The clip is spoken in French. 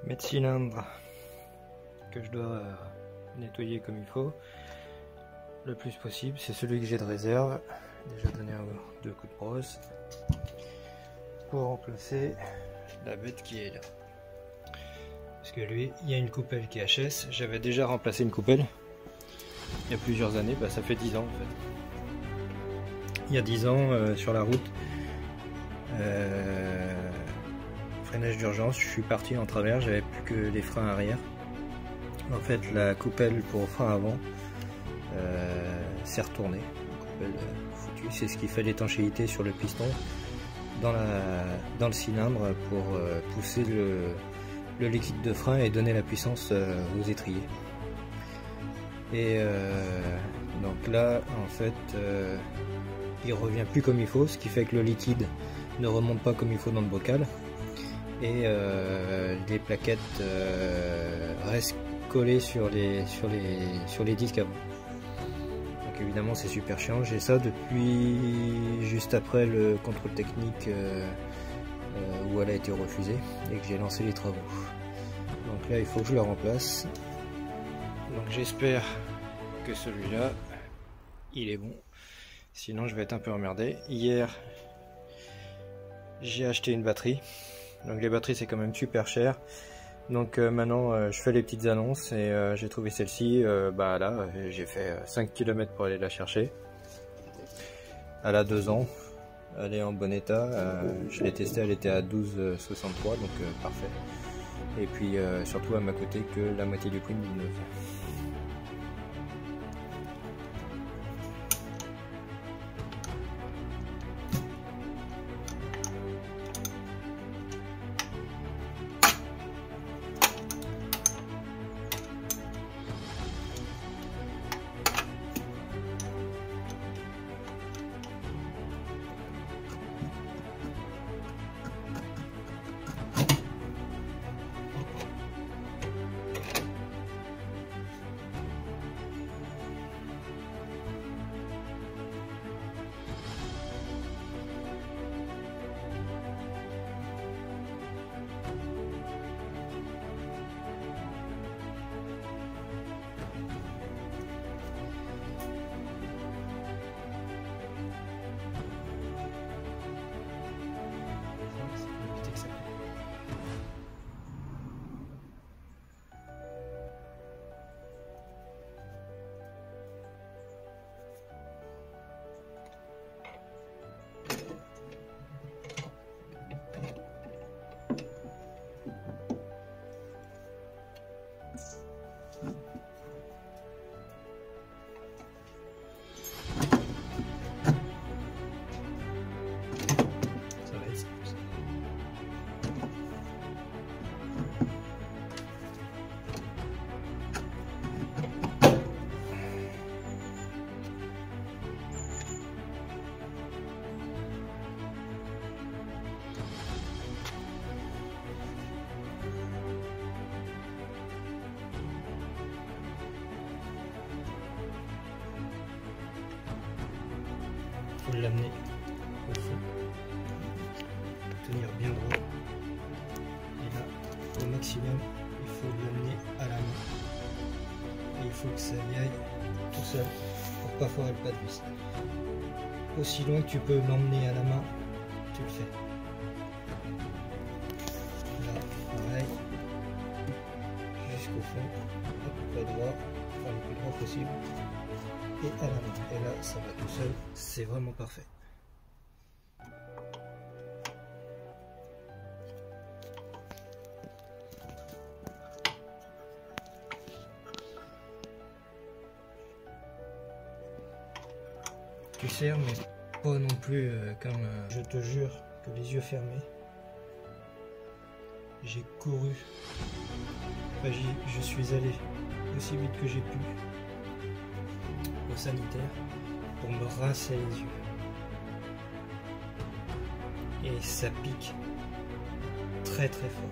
Mes cylindres que je dois nettoyer comme il faut le plus possible, c'est celui que j'ai de réserve, déjà donné deux coups de brosse pour remplacer la bête qui est là, parce que lui il y a une coupelle qui est HS. J'avais déjà remplacé une coupelle il y a plusieurs années, bah, ça fait 10 ans en fait. Il y a 10 ans sur la route, freinage d'urgence, je suis parti en travers, j'avais plus que les freins arrière. En fait la coupelle pour frein avant s'est retournée, foutue. C'est ce qui fait l'étanchéité sur le piston dans le cylindre pour pousser le liquide de frein et donner la puissance aux étriers. Et donc là en fait il revient plus comme il faut, ce qui fait que le liquide ne remonte pas comme il faut dans le bocal et les plaquettes restent collées sur les disques avant. Donc évidemment c'est super chiant. J'ai ça depuis juste après le contrôle technique où elle a été refusée et que j'ai lancé les travaux. Donc là il faut que je le remplace. Donc j'espère que celui-là il est bon, sinon je vais être un peu emmerdé. Hier j'ai acheté une batterie, donc les batteries c'est quand même super cher, donc maintenant je fais les petites annonces et j'ai trouvé celle-ci. Bah là j'ai fait 5 km pour aller la chercher. Elle a 2 ans, elle est en bon état, je l'ai testée, elle était à 12,63, donc parfait. Et puis surtout elle m'a coûté que la moitié du prix d'une neuve. Il faut l'amener au fond, tenir bien droit, et là au maximum il faut l'amener à la main et il faut que ça y aille tout seul pour pas foirer le pas de vis. Aussi loin que tu peux l'emmener à la main, tu le fais. Là pareil, jusqu'au fond, hop, pas droit, enfin le plus droit possible, et à la main. Et là ça va tout seul, c'est vraiment parfait. Tu serres, mais pas non plus comme je te jure que les yeux fermés. J'ai couru, enfin, je suis allé aussi vite que j'ai pu au sanitaire pour me rincer les yeux. Et ça pique très très fort.